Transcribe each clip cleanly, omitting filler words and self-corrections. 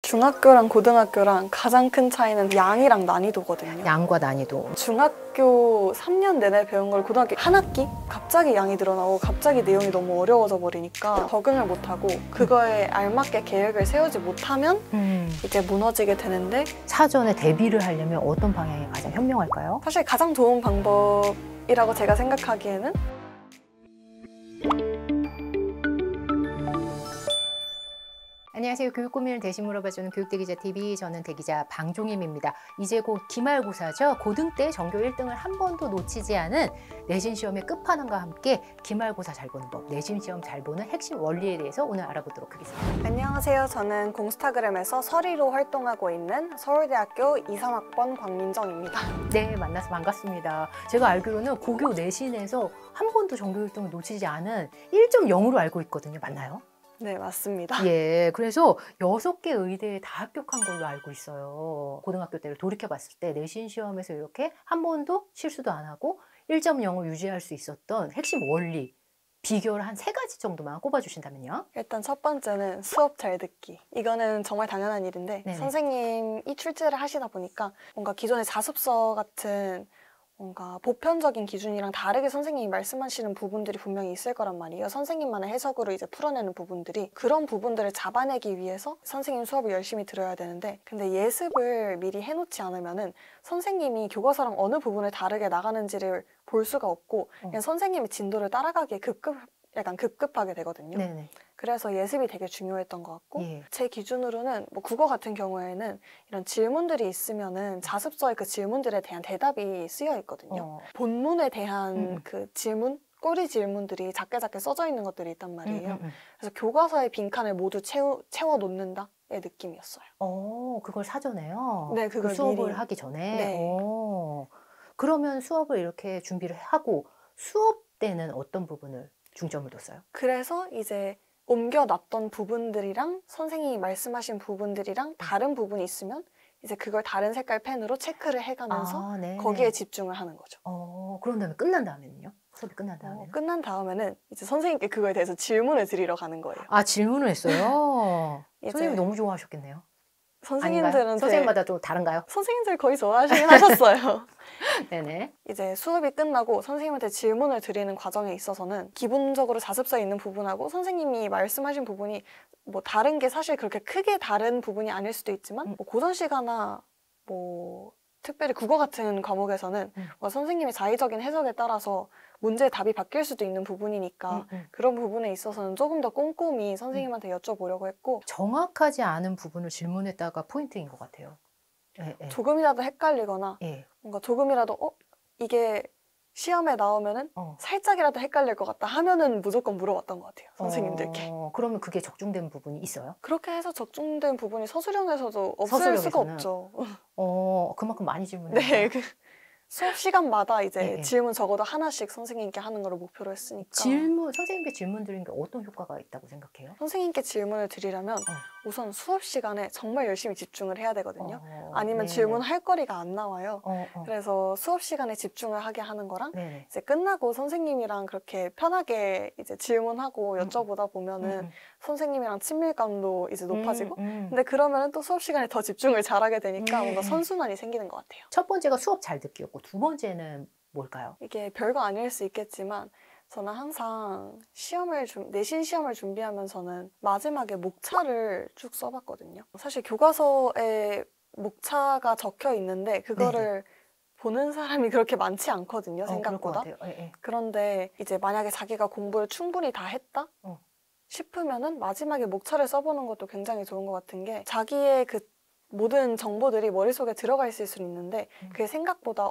중학교랑 고등학교랑 가장 큰 차이는 양이랑 난이도거든요. 양과 난이도. 중학교 3년 내내 배운 걸 고등학교 한 학기? 갑자기 양이 늘어나고 갑자기 내용이 너무 어려워져 버리니까 적응을 못하고 그거에 알맞게 계획을 세우지 못하면 이제 무너지게 되는데, 사전에 대비를 하려면 어떤 방향이 가장 현명할까요? 사실 가장 좋은 방법이라고 제가 생각하기에는 안녕하세요. 교육 고민을 대신 물어봐주는 교육대기자TV, 저는 대기자 방종임입니다. 이제 곧 기말고사죠. 고등 때 전교 1등을 한 번도 놓치지 않은 내신 시험의 끝판왕과 함께 기말고사 잘 보는 법, 내신 시험 잘 보는 핵심 원리에 대해서 오늘 알아보도록 하겠습니다. 안녕하세요. 저는 공스타그램에서 서리로 활동하고 있는 서울대학교 2, 3학번 광민정입니다. 네, 만나서 반갑습니다. 제가 알기로는 고교 내신에서 한 번도 전교 1등을 놓치지 않은 1.0으로 알고 있거든요. 맞나요? 네, 맞습니다. 예, 그래서 6개 의대에 다 합격한 걸로 알고 있어요. 고등학교 때를 돌이켜봤을 때 내신 시험에서 이렇게 한 번도 실수도 안 하고 1.0을 유지할 수 있었던 핵심 원리, 비결 한 3가지 정도만 꼽아주신다면요? 일단 첫 번째는 수업 잘 듣기. 이거는 정말 당연한 일인데, 네네. 선생님이 출제를 하시다 보니까 뭔가 기존의 자습서 같은 뭔가 보편적인 기준이랑 다르게 선생님이 말씀하시는 부분들이 분명히 있을 거란 말이에요. 선생님만의 해석으로 이제 풀어내는 부분들이, 그런 부분들을 잡아내기 위해서 선생님 수업을 열심히 들어야 되는데, 근데 예습을 미리 해놓지 않으면은 선생님이 교과서랑 어느 부분을 다르게 나가는지를 볼 수가 없고 그냥 선생님의 진도를 따라가기에 약간 급급하게 되거든요. 네네. 그래서 예습이 되게 중요했던 것 같고, 예. 제 기준으로는 뭐 국어 같은 경우에는 이런 질문들이 있으면은 자습서에 그 질문들에 대한 대답이 쓰여 있거든요. 본문에 대한 그 질문, 꼬리 질문들이 작게 써져 있는 것들이 있단 말이에요. 그래서 교과서의 빈칸을 모두 채워 놓는다의 느낌이었어요. 그걸 사전에요? 네, 그걸 그 수업을 미리. 하기 전에? 네. 그러면 수업을 이렇게 준비를 하고 수업 때는 어떤 부분을 중점을 뒀어요? 그래서 이제 옮겨놨던 부분들이랑 선생님이 말씀하신 부분들이랑 다른 부분이 있으면 이제 그걸 다른 색깔 펜으로 체크를 해가면서 거기에 집중을 하는 거죠. 그런 다음에 끝난 다음에는요? 수업이 끝난 다음에는? 끝난 다음에는 이제 선생님께 그거에 대해서 질문을 드리러 가는 거예요. 아, 질문을 했어요? 이제 선생님이 너무 좋아하셨겠네요. 선생님들은 선생님마다 좀 다른가요? 선생님들 거의 좋아하시긴 하셨어요. 네네. 이제 수업이 끝나고 선생님한테 질문을 드리는 과정에 있어서는 기본적으로 자습서에 있는 부분하고 선생님이 말씀하신 부분이 뭐 다른 게 사실 그렇게 크게 다른 부분이 아닐 수도 있지만 뭐 고전시가나 뭐 특별히 국어 같은 과목에서는 선생님의 자의적인 해석에 따라서 문제의 답이 바뀔 수도 있는 부분이니까 그런 부분에 있어서는 조금 더 꼼꼼히 선생님한테 여쭤보려고 했고, 정확하지 않은 부분을 질문했다가 포인트인 것 같아요. 조금이라도 헷갈리거나 뭔가 조금이라도 이게 시험에 나오면은 살짝이라도 헷갈릴 것 같다 하면은 무조건 물어봤던 것 같아요, 선생님들께. 그러면 그게 적중된 부분이 있어요? 그렇게 해서 적중된 부분이 서술형에서도 없을 수가 없죠. 그만큼 많이 질문해요. 네. 수업 시간마다 이제 질문 적어도 하나씩 선생님께 하는 걸 목표로 했으니까. 선생님께 질문 드리는 게 어떤 효과가 있다고 생각해요? 선생님께 질문을 드리려면 우선 수업 시간에 정말 열심히 집중을 해야 되거든요. 아니면 질문할 거리가 안 나와요. 그래서 수업 시간에 집중을 하게 하는 거랑 이제 끝나고 선생님이랑 그렇게 편하게 이제 질문하고 여쭤보다 보면은 선생님이랑 친밀감도 이제 높아지고 근데 그러면은 또 수업 시간에 더 집중을 잘하게 되니까 뭔가 선순환이 생기는 것 같아요. 첫 번째가 수업 잘 듣기였고 두 번째는 뭘까요? 이게 별거 아닐 수 있겠지만 저는 항상 내신 시험을 준비하면서는 마지막에 목차를 쭉 써봤거든요. 사실 교과서에 목차가 적혀 있는데 그거를 보는 사람이 그렇게 많지 않거든요, 생각보다. 그럴 것 같아요. 그런데 이제 만약에 자기가 공부를 충분히 다 했다? 싶으면은 마지막에 목차를 써보는 것도 굉장히 좋은 것 같은 게, 자기의 그 모든 정보들이 머릿속에 들어가 있을 수는 있는데 그게 생각보다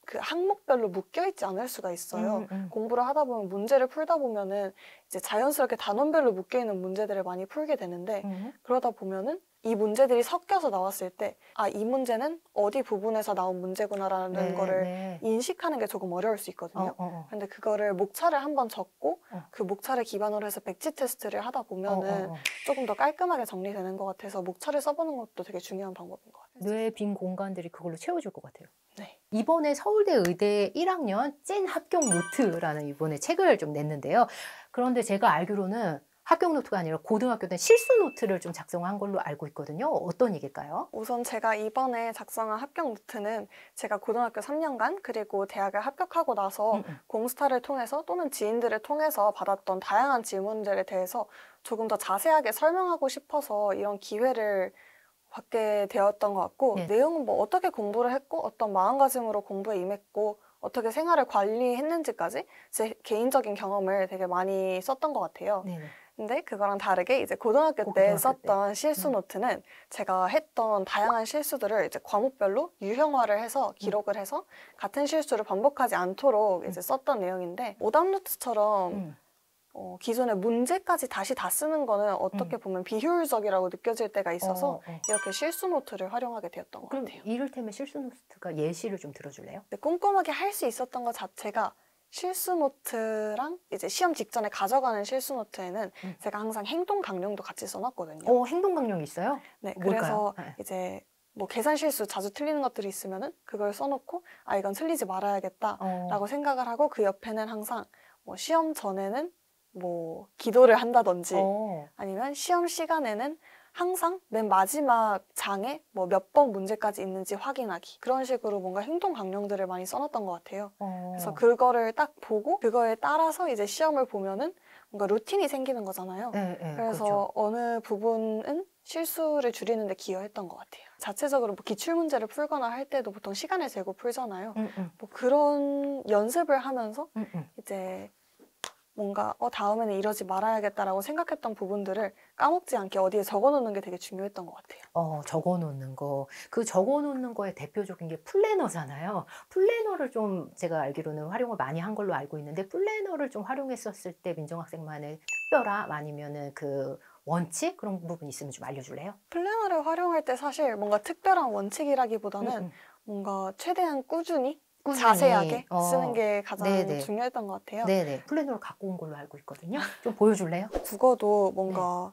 그 항목별로 묶여있지 않을 수가 있어요. 공부를 하다 보면 문제를 풀다 보면은 이제 자연스럽게 단원별로 묶여있는 문제들을 많이 풀게 되는데 그러다 보면은 이 문제들이 섞여서 나왔을 때 이 문제는 어디 부분에서 나온 문제구나라는 거를 인식하는 게 조금 어려울 수 있거든요. 근데 그거를 목차를 한번 적고 그 목차를 기반으로 해서 백지 테스트를 하다 보면은 조금 더 깔끔하게 정리되는 것 같아서 목차를 써보는 것도 되게 중요한 방법인 것 같아요. 뇌의 빈 공간들이 그걸로 채워줄 것 같아요. 네. 이번에 서울대 의대 1학년 찐 합격 노트라는 이번에 책을 좀 냈는데요. 그런데 제가 알기로는 합격 노트가 아니라 고등학교 때 실수 노트를 좀 작성한 걸로 알고 있거든요. 어떤 얘기일까요? 우선 제가 이번에 작성한 합격 노트는 제가 고등학교 3년간 그리고 대학을 합격하고 나서 공스타를 통해서 또는 지인들을 통해서 받았던 다양한 질문들에 대해서 조금 더 자세하게 설명하고 싶어서 이런 기회를 받게 되었던 것 같고 네. 내용은 뭐 어떻게 공부를 했고 어떤 마음가짐으로 공부에 임했고 어떻게 생활을 관리했는지까지 제 개인적인 경험을 되게 많이 썼던 것 같아요. 네네. 근데 그거랑 다르게 이제 고등학교 때 고등학교 썼던 실수 노트는 제가 했던 다양한 실수들을 이제 과목별로 유형화를 해서 기록을 해서 같은 실수를 반복하지 않도록 이제 썼던 내용인데 오답 노트처럼 기존의 문제까지 다시 다 쓰는 거는 어떻게 보면 비효율적이라고 느껴질 때가 있어서 이렇게 실수 노트를 활용하게 되었던 것 그럼 같아요. 이를테면 실수 노트가 예시를 좀 들어줄래요? 근데 꼼꼼하게 할 수 있었던 것 자체가 실수 노트랑 이제 시험 직전에 가져가는 실수 노트에는 제가 항상 행동 강령도 같이 써놨거든요. 행동 강령이 있어요? 네, 뭘까요? 그래서 네. 이제 뭐 계산 실수 자주 틀리는 것들이 있으면은 그걸 써놓고 아 이건 틀리지 말아야겠다라고 생각을 하고 그 옆에는 항상 뭐 시험 전에는 뭐 기도를 한다든지 아니면 시험 시간에는 항상 맨 마지막 장에 뭐 몇 번 문제까지 있는지 확인하기 그런 식으로 뭔가 행동 강령들을 많이 써놨던 것 같아요. 그래서 그거를 딱 보고 그거에 따라서 이제 시험을 보면은 뭔가 루틴이 생기는 거잖아요. 네, 네, 그래서 그렇죠. 어느 부분은 실수를 줄이는 데 기여했던 것 같아요. 자체적으로 뭐 기출문제를 풀거나 할 때도 보통 시간을 재고 풀잖아요. 뭐 그런 연습을 하면서 이제 뭔가 다음에는 이러지 말아야겠다라고 생각했던 부분들을 까먹지 않게 어디에 적어놓는 게 되게 중요했던 것 같아요. 적어놓는 거. 그 적어놓는 거의 대표적인 게 플래너잖아요. 플래너를 좀 제가 알기로는 활용을 많이 한 걸로 알고 있는데 플래너를 좀 활용했었을 때 민정학생만의 특별함 아니면은 그 원칙 그런 부분 있으면 좀 알려줄래요? 플래너를 활용할 때 사실 뭔가 특별한 원칙이라기보다는 뭔가 최대한 꾸준히 자세하게 쓰는 게 가장 네네. 중요했던 것 같아요. 네네. 플래너를 갖고 온 걸로 알고 있거든요. 좀 보여줄래요? 국어도 뭔가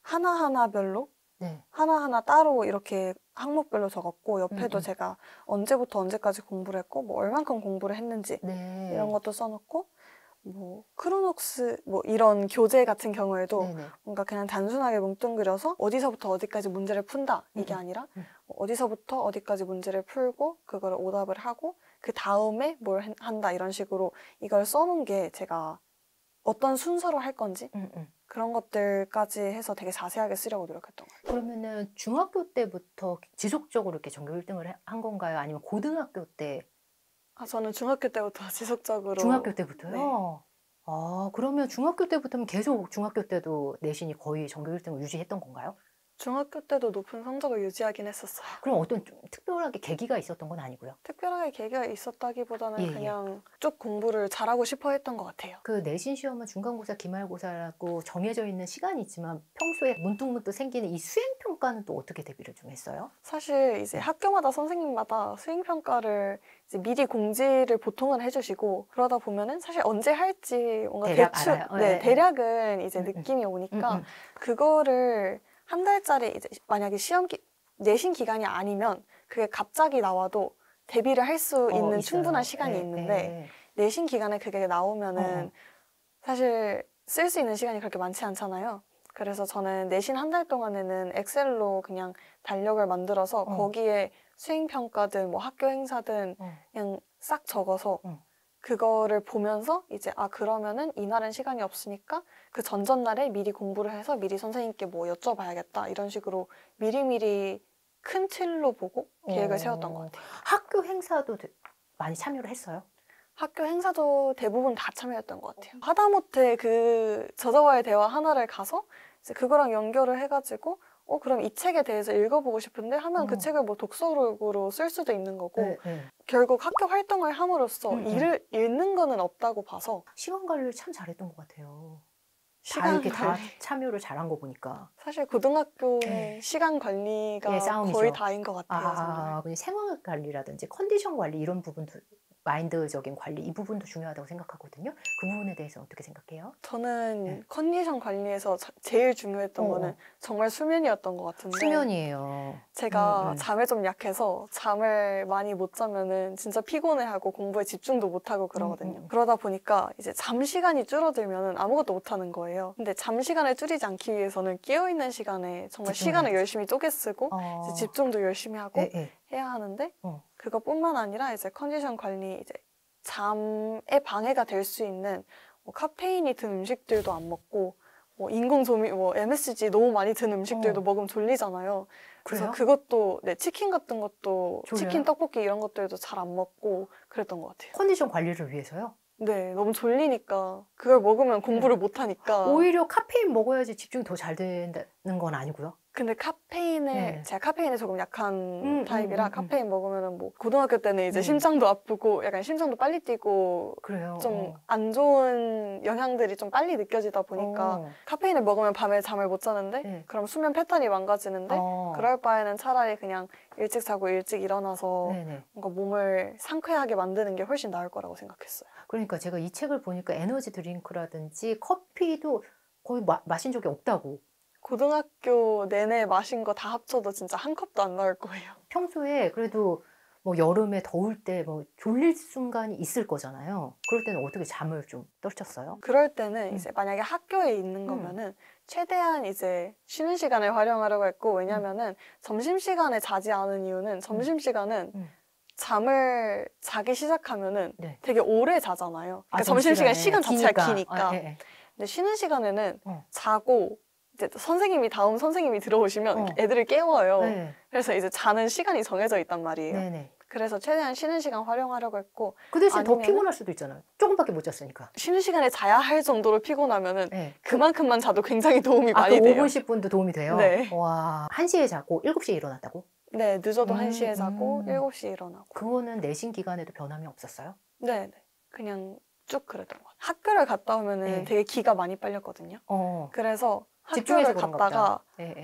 하나하나별로 네. 하나하나 따로 이렇게 항목별로 적었고 옆에도 음. 제가 언제부터 언제까지 공부를 했고 뭐 얼만큼 공부를 했는지 네. 이런 것도 써놓고 뭐 크로녹스 뭐 이런 교재 같은 경우에도 네네. 뭔가 그냥 단순하게 뭉뚱그려서 어디서부터 어디까지 문제를 푼다 이게 아니라 어디서부터 어디까지 문제를 풀고 그거를 오답을 하고 그 다음에 뭘 한다 이런 식으로 이걸 써놓은 게 제가 어떤 순서로 할 건지 그런 것들까지 해서 되게 자세하게 쓰려고 노력했던 거예요. 그러면은 중학교 때부터 지속적으로 이렇게 전교 1등을 한 건가요? 아니면 고등학교 때? 저는 중학교 때부터 지속적으로 중학교 때부터요? 네. 그러면 중학교 때부터면 계속 중학교 때도 내신이 거의 전교 1등을 유지했던 건가요? 중학교 때도 높은 성적을 유지하긴 했었어요. 그럼 어떤 좀 특별하게 계기가 있었던 건 아니고요? 특별하게 계기가 있었다기보다는 예. 그냥 쭉 공부를 잘하고 싶어 했던 것 같아요. 그 내신 시험은 중간고사, 기말고사라고 정해져 있는 시간이 있지만 평소에 문득문득 생기는 이 수행평가는 또 어떻게 대비를 좀 했어요? 사실 이제 학교마다 선생님마다 수행평가를 이제 미리 공지를 보통은 해주시고 그러다 보면은 사실 언제 할지 뭔가 대략 대충 알아요? 네, 대략은 이제 느낌이 오니까 그거를 한 달짜리 이제 만약에 내신 기간이 아니면 그게 갑자기 나와도 대비를 할 수 있는 있어요. 충분한 시간이 있는데 내신 기간에 그게 나오면은 사실 쓸 수 있는 시간이 그렇게 많지 않잖아요. 그래서 저는 내신 한 달 동안에는 엑셀로 그냥 달력을 만들어서 거기에 수행평가든 뭐 학교 행사든 그냥 싹 적어서 그거를 보면서 이제 그러면은 이날은 시간이 없으니까 그 전전날에 미리 공부를 해서 미리 선생님께 뭐 여쭤봐야겠다 이런 식으로 미리미리 큰 틀로 보고 계획을 세웠던 것 같아요. 학교 행사도 많이 참여를 했어요? 학교 행사도 대부분 다 참여했던 것 같아요. 하다못해 그 저자와의 대화 하나를 가서 이제 그거랑 연결을 해가지고 그럼 이 책에 대해서 읽어보고 싶은데 하면 그 책을 뭐 독서록으로 쓸 수도 있는 거고 결국 학교 활동을 함으로써 읽는 거는 없다고 봐서 시간 관리를 참 잘했던 것 같아요. 시간 이렇게 다 관리. 참여를 잘한 거 보니까. 사실 고등학교는 시간 관리가 싸움이죠. 거의 다인 것 같아요. 정말. 그냥 생활 관리라든지 컨디션 관리 이런 부분도 마인드적인 관리 이 부분도 중요하다고 생각하거든요. 그 부분에 대해서 어떻게 생각해요? 저는 네. 컨디션 관리에서 제일 중요했던 거는 정말 수면이었던 것 같은데 수면이에요. 제가 잠에 좀 약해서 잠을 많이 못 자면은 진짜 피곤해하고 공부에 집중도 못하고 그러거든요. 그러다 보니까 이제 잠 시간이 줄어들면은 아무것도 못하는 거예요. 근데 잠 시간을 줄이지 않기 위해서는 깨어있는 시간에 정말 시간을 열심히 쪼개 쓰고 이제 집중도 열심히 하고 해야 하는데 그것뿐만 아니라 이제 컨디션 관리, 이제 잠에 방해가 될 수 있는 뭐 카페인이 든 음식들도 안 먹고 뭐 인공조미, 뭐 MSG 너무 많이 든 음식들도 먹으면 졸리잖아요. 그래서 그래요? 그것도 치킨 같은 것도 졸려요? 치킨, 떡볶이 이런 것들도 잘 안 먹고 그랬던 것 같아요. 컨디션 관리를 위해서요? 네, 너무 졸리니까 그걸 먹으면 공부를 못 하니까. 오히려 카페인 먹어야지 집중이 더 잘 된다는 건 아니고요. 근데 카페인을 제가 카페인에 조금 약한 타입이라 카페인 먹으면은 뭐 고등학교 때는 이제 심장도 아프고 약간 심장도 빨리 뛰고 그래요. 좀 안 좋은 영향들이 좀 빨리 느껴지다 보니까 카페인을 먹으면 밤에 잠을 못 자는데 그럼 수면 패턴이 망가지는데 그럴 바에는 차라리 그냥 일찍 자고 일찍 일어나서 뭔가 몸을 상쾌하게 만드는 게 훨씬 나을 거라고 생각했어요. 그러니까 제가 이 책을 보니까 에너지 드링크라든지 커피도 거의 마신 적이 없다고. 고등학교 내내 마신 거 다 합쳐도 진짜 한 컵도 안 나올 거예요. 평소에 그래도 뭐 여름에 더울 때 뭐 졸릴 순간이 있을 거잖아요. 그럴 때는 어떻게 잠을 좀 떨쳤어요? 그럴 때는 이제 만약에 학교에 있는 거면은 최대한 이제 쉬는 시간을 활용하려고 했고, 왜냐면은 점심시간에 자지 않은 이유는 점심시간은 잠을 자기 시작하면은 되게 오래 자잖아요. 그러니까 점심시간 시간 자체가 기니까. 근데 쉬는 시간에는 자고 이제 선생님이 다음 선생님이 들어오시면 애들을 깨워요. 그래서 이제 자는 시간이 정해져 있단 말이에요. 그래서 최대한 쉬는 시간 활용하려고 했고, 그 대신 더 피곤할 수도 있잖아요. 조금밖에 못 잤으니까. 쉬는 시간에 자야 할 정도로 피곤하면은 그만큼만 자도 굉장히 도움이 많이 그 돼요. 5분, 10분도 도움이 돼요? 네. 와, 1시에 자고 7시에 일어났다고? 네, 늦어도 1시에 자고 7시에 일어나고. 그거는 내신 기간에도 변함이 없었어요? 네, 그냥 쭉 그랬던 것 같아요. 학교를 갔다 오면은 되게 기가 많이 빨렸거든요. 그래서 학교를 갔다가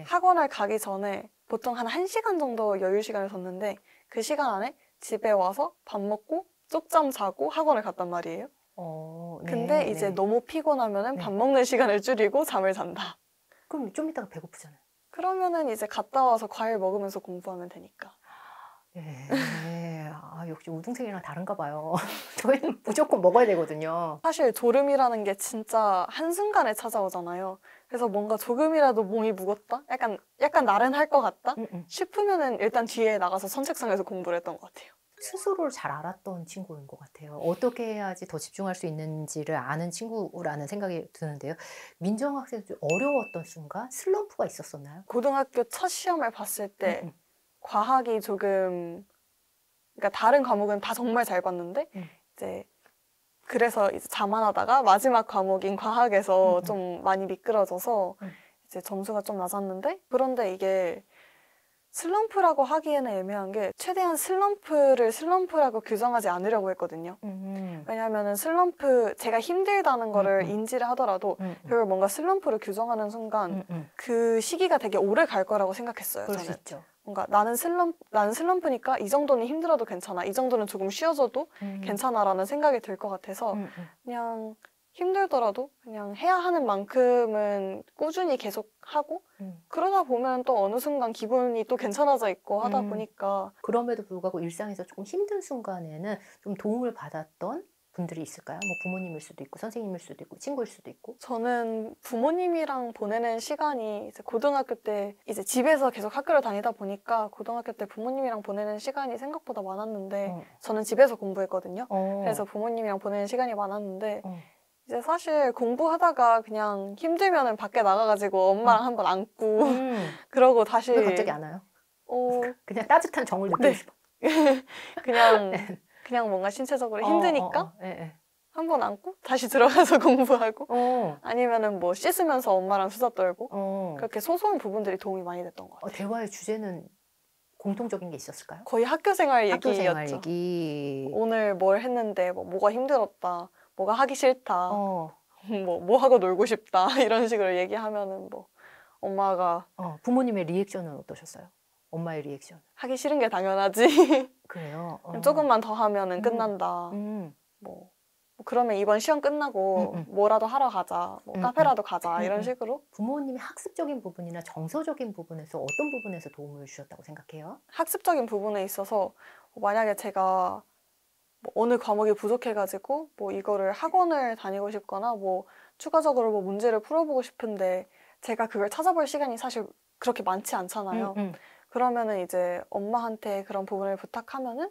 학원을 가기 전에 보통 한 1시간 정도 여유 시간을 뒀는데 그 시간 안에 집에 와서 밥 먹고 쪽잠 자고 학원을 갔단 말이에요. 근데 이제 너무 피곤하면은 밥 먹는 시간을 줄이고 잠을 잔다. 그럼 좀 이따가 배고프잖아요. 그러면은 이제 갔다 와서 과일 먹으면서 공부하면 되니까. 역시 우등생이랑 다른가 봐요. 저희는 무조건 먹어야 되거든요. 사실 졸음이라는 게 진짜 한순간에 찾아오잖아요. 그래서 뭔가 조금이라도 몸이 무겁다? 약간 나른할 것 같다? 싶으면은 일단 뒤에 나가서 선책상에서 공부를 했던 것 같아요. 스스로를 잘 알았던 친구인 것 같아요. 어떻게 해야지 더 집중할 수 있는지를 아는 친구라는 생각이 드는데요. 민정 학생 좀 어려웠던 순간, 슬럼프가 있었었나요? 고등학교 첫 시험을 봤을 때 과학이 조금, 그러니까 다른 과목은 다 정말 잘 봤는데 이제 그래서 이제 자만하다가 마지막 과목인 과학에서 좀 많이 미끄러져서 이제 점수가 좀 낮았는데, 그런데 이게 슬럼프라고 하기에는 애매한 게 최대한 슬럼프를 슬럼프라고 규정하지 않으려고 했거든요. 왜냐하면은 제가 힘들다는 거를 인지를 하더라도 그걸 뭔가 슬럼프로 규정하는 순간 그 시기가 되게 오래 갈 거라고 생각했어요. 그럴 저는. 수 있죠. 뭔가 나는 슬럼프니까 이 정도는 힘들어도 괜찮아. 이 정도는 조금 쉬어져도 괜찮아라는 생각이 들 것 같아서 그냥 힘들더라도 그냥 해야 하는 만큼은 꾸준히 계속 하고 그러다 보면 또 어느 순간 기분이 또 괜찮아져 있고 하다 보니까. 그럼에도 불구하고 일상에서 조금 힘든 순간에는 좀 도움을 받았던 분들이 있을까요? 뭐 부모님일 수도 있고 선생님일 수도 있고 친구일 수도 있고. 저는 부모님이랑 보내는 시간이 이제 고등학교 때 이제 집에서 계속 학교를 다니다 보니까 고등학교 때 부모님이랑 보내는 시간이 생각보다 많았는데 저는 집에서 공부했거든요. 그래서 부모님이랑 보내는 시간이 많았는데 이제 사실 공부하다가 그냥 힘들면은 밖에 나가가지고 엄마랑 한번 안고 그러고 다시. 왜 갑자기 안 와요? 그냥 따뜻한 정을 느끼고 싶어. 그냥 뭔가 신체적으로 힘드니까 한번 안고 다시 들어가서 공부하고 아니면은 뭐 씻으면서 엄마랑 수다 떨고 그렇게 소소한 부분들이 도움이 많이 됐던 것 같아요. 대화의 주제는 공통적인 게 있었을까요? 거의 학교생활 얘기였죠. 학교생활 얘기. 오늘 뭘 했는데 뭐가 힘들었다, 뭐가 하기 싫다, 뭐 하고 놀고 싶다 이런 식으로 얘기하면은 뭐 엄마가. 부모님의 리액션은 어떠셨어요? 엄마의 리액션. 하기 싫은 게 당연하지. 그래요? 조금만 더 하면은 끝난다. 뭐 그러면 이번 시험 끝나고 뭐라도 하러 가자, 뭐 카페라도 가자 이런 식으로. 부모님이 학습적인 부분이나 정서적인 부분에서 어떤 부분에서 도움을 주셨다고 생각해요? 학습적인 부분에 있어서 만약에 제가 뭐 어느 과목이 부족해가지고 뭐 이거를 학원을 다니고 싶거나 뭐 추가적으로 뭐 문제를 풀어보고 싶은데 제가 그걸 찾아볼 시간이 사실 그렇게 많지 않잖아요. 그러면은 이제 엄마한테 그런 부분을 부탁하면은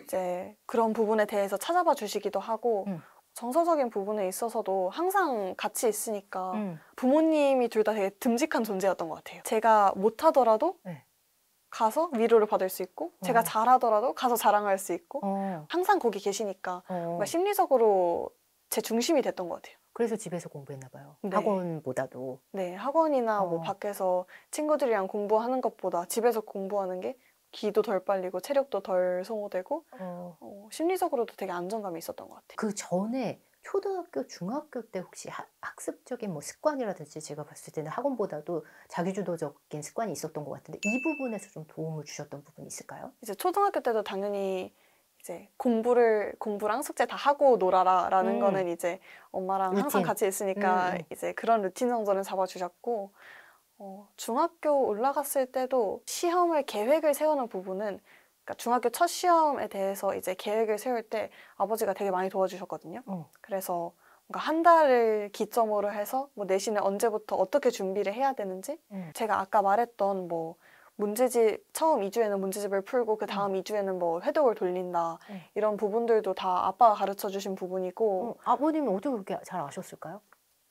이제 그런 부분에 대해서 찾아봐 주시기도 하고 정서적인 부분에 있어서도 항상 같이 있으니까 부모님이 둘 다 되게 듬직한 존재였던 것 같아요. 제가 못하더라도 네. 가서 위로를 받을 수 있고 제가 잘하더라도 가서 자랑할 수 있고 항상 거기 계시니까 뭔가 심리적으로 제 중심이 됐던 것 같아요. 그래서 집에서 공부했나 봐요. 네. 학원보다도. 네, 학원이나 뭐 밖에서 친구들이랑 공부하는 것보다 집에서 공부하는 게 기도 덜 빨리고 체력도 덜 소모되고 심리적으로도 되게 안정감이 있었던 것 같아요. 그 전에 초등학교, 중학교 때 혹시 학습적인 뭐 습관이라든지 제가 봤을 때는 학원보다도 자기주도적인 습관이 있었던 것 같은데 이 부분에서 좀 도움을 주셨던 부분이 있을까요? 이제 초등학교 때도 당연히 이제 공부랑 숙제 다 하고 놀아라라는 거는 이제 엄마랑 항상 루틴. 같이 있으니까 이제 그런 루틴 정도는 잡아주셨고 중학교 올라갔을 때도 시험을 계획을 세우는 부분은 그러니까 중학교 첫 시험에 대해서 이제 계획을 세울 때 아버지가 되게 많이 도와주셨거든요. 그래서 뭔가 한 달을 기점으로 해서 뭐 내신을 언제부터 어떻게 준비를 해야 되는지 제가 아까 말했던 뭐 문제집 처음 2주에는 문제집을 풀고 그 다음 2주에는 뭐 회독을 돌린다 이런 부분들도 다 아빠가 가르쳐 주신 부분이고 아버님은 어떻게 그렇게 잘 아셨을까요?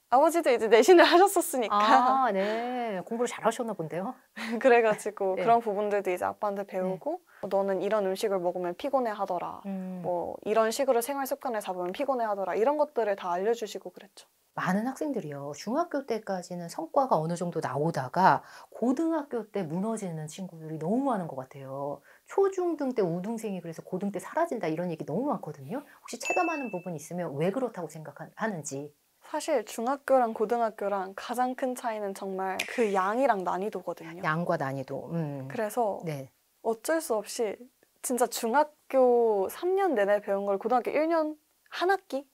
아버지도 이제 내신을 하셨었으니까 아, 네. 공부를 잘 하셨나 본데요. 그래가지고 네. 그런 부분들도 이제 아빠한테 배우고 너는 이런 음식을 먹으면 피곤해 하더라 뭐 이런 식으로 생활 습관을 잡으면 피곤해 하더라 이런 것들을 다 알려주시고 그랬죠. 많은 학생들이요. 중학교 때까지는 성과가 어느 정도 나오다가 고등학교 때 무너지는 친구들이 너무 많은 것 같아요. 초중등 때 우등생이 그래서 고등 때 사라진다 이런 얘기 너무 많거든요. 혹시 체감하는 부분이 있으면 왜 그렇다고 생각하는지. 사실 중학교랑 고등학교랑 가장 큰 차이는 정말 그 양이랑 난이도거든요. 양과 난이도. 그래서 네. 어쩔 수 없이 진짜 중학교 3년 내내 배운 걸 고등학교 1년 한 학기?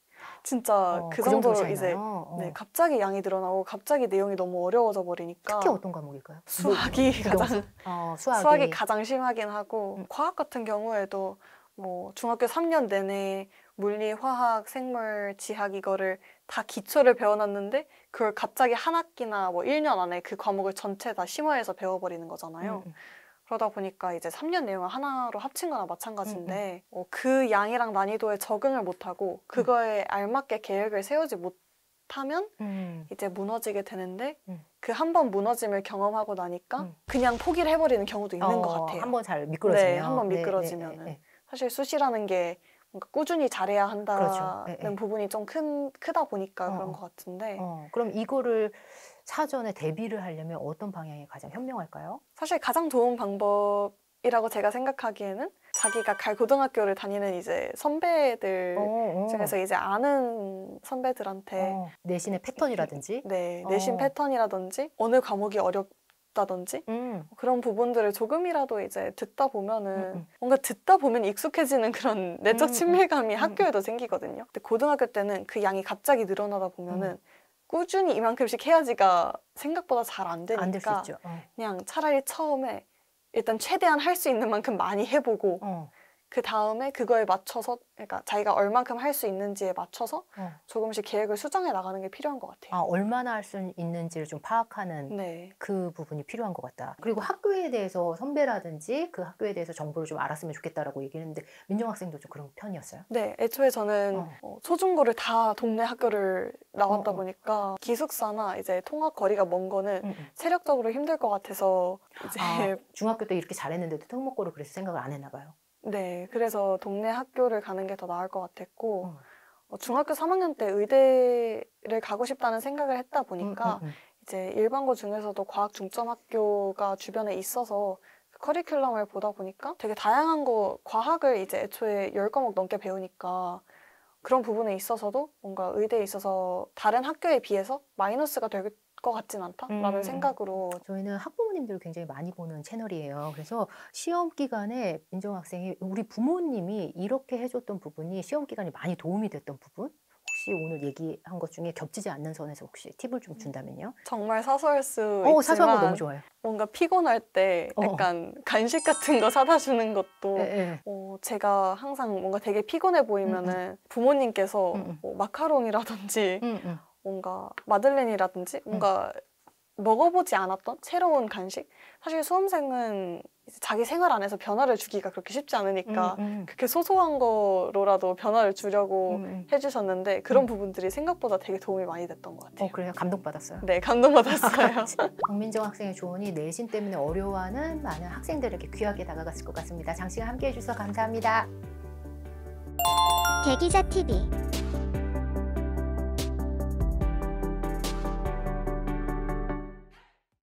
진짜 그 정도로 이제 네, 갑자기 양이 늘어나고 갑자기 내용이 너무 어려워져 버리니까 특히 어떤 과목일까요? 수학이 가장 수학이 가장 심하긴 하고 과학 같은 경우에도 뭐 중학교 3년 내내 물리, 화학, 생물, 지학 이거를 다 기초를 배워놨는데 그걸 갑자기 한 학기나 뭐 1년 안에 그 과목을 전체 다 심화해서 배워버리는 거잖아요. 그러다 보니까 이제 3년 내용을 하나로 합친 거나 마찬가지인데 그 양이랑 난이도에 적응을 못하고 그거에 알맞게 계획을 세우지 못하면 이제 무너지게 되는데 그 한 번 무너짐을 경험하고 나니까 그냥 포기를 해버리는 경우도 있는 것 같아요. 한번 잘 미끄러지면. 네, 한번 미끄러지면은. 사실 수시라는 게 뭔가 꾸준히 잘해야 한다는 그렇죠. 부분이 좀 크다 보니까 그런 것 같은데 그럼 이거를 사전에 대비를 하려면 어떤 방향이 가장 현명할까요? 사실 가장 좋은 방법이라고 제가 생각하기에는 자기가 갈 고등학교를 다니는 이제 선배들 중에서 이제 아는 선배들한테 내신의 패턴이라든지 네, 내신 패턴이라든지 어느 과목이 어렵다든지 그런 부분들을 조금이라도 이제 듣다 보면은 뭔가 듣다 보면 익숙해지는 그런 내적 친밀감이 학교에도 생기거든요. 근데 고등학교 때는 그 양이 갑자기 늘어나다 보면은 꾸준히 이만큼씩 해야지가 생각보다 잘 안 되니까 안 될 수 있죠. 그냥 차라리 처음에 일단 최대한 할 수 있는 만큼 많이 해보고 그 다음에 그거에 맞춰서 그러니까 자기가 얼만큼 할 수 있는지에 맞춰서 조금씩 계획을 수정해 나가는 게 필요한 것 같아요. 얼마나 할 수 있는지를 좀 파악하는 그 부분이 필요한 것 같다. 그리고 학교에 대해서 선배라든지 그 학교에 대해서 정보를 좀 알았으면 좋겠다라고 얘기했는데 민정 학생도 좀 그런 편이었어요? 네, 애초에 저는 초중고를 다 동네 학교를 나왔다 보니까 기숙사나 이제 통학 거리가 먼 거는 체력적으로 힘들 것 같아서 이제 중학교 때 이렇게 잘했는데도 특목고를 그래서 생각을 안 했나 봐요. 네, 그래서 동네 학교를 가는 게 더 나을 것 같았고 중학교 3학년 때 의대를 가고 싶다는 생각을 했다 보니까 이제 일반고 중에서도 과학 중점 학교가 주변에 있어서 그 커리큘럼을 보다 보니까 되게 다양한 과학을 이제 애초에 10과목 넘게 배우니까 그런 부분에 있어서도 뭔가 의대에 있어서 다른 학교에 비해서 마이너스가 될 것 같진 않다라는 생각으로. 저희는 학부모님들을 굉장히 많이 보는 채널이에요. 그래서 시험 기간에 민정학생이 우리 부모님이 이렇게 해줬던 부분이 시험 기간에 많이 도움이 됐던 부분? 혹시 오늘 얘기한 것 중에 겹치지 않는 선에서 혹시 팁을 좀 준다면요? 정말 사소할 수 사소한 거 있지만 너무 좋아요. 뭔가 피곤할 때 약간 간식 같은 거 사다 주는 것도 예. 제가 항상 뭔가 되게 피곤해 보이면은 부모님께서 뭐 마카롱이라든지 뭔가 마들렌이라든지 뭔가 먹어보지 않았던 새로운 간식? 사실 수험생은 이제 자기 생활 안에서 변화를 주기가 그렇게 쉽지 않으니까 그렇게 소소한 거로라도 변화를 주려고 해주셨는데 그런 부분들이 생각보다 되게 도움이 많이 됐던 것 같아요. 그래요? 감동받았어요? 네, 감동받았어요. 박민정 학생의 조언이 내신 때문에 어려워하는 많은 학생들에게 귀하게 다가갔을 것 같습니다. 장시간 함께해 주셔서 감사합니다. 대기자 TV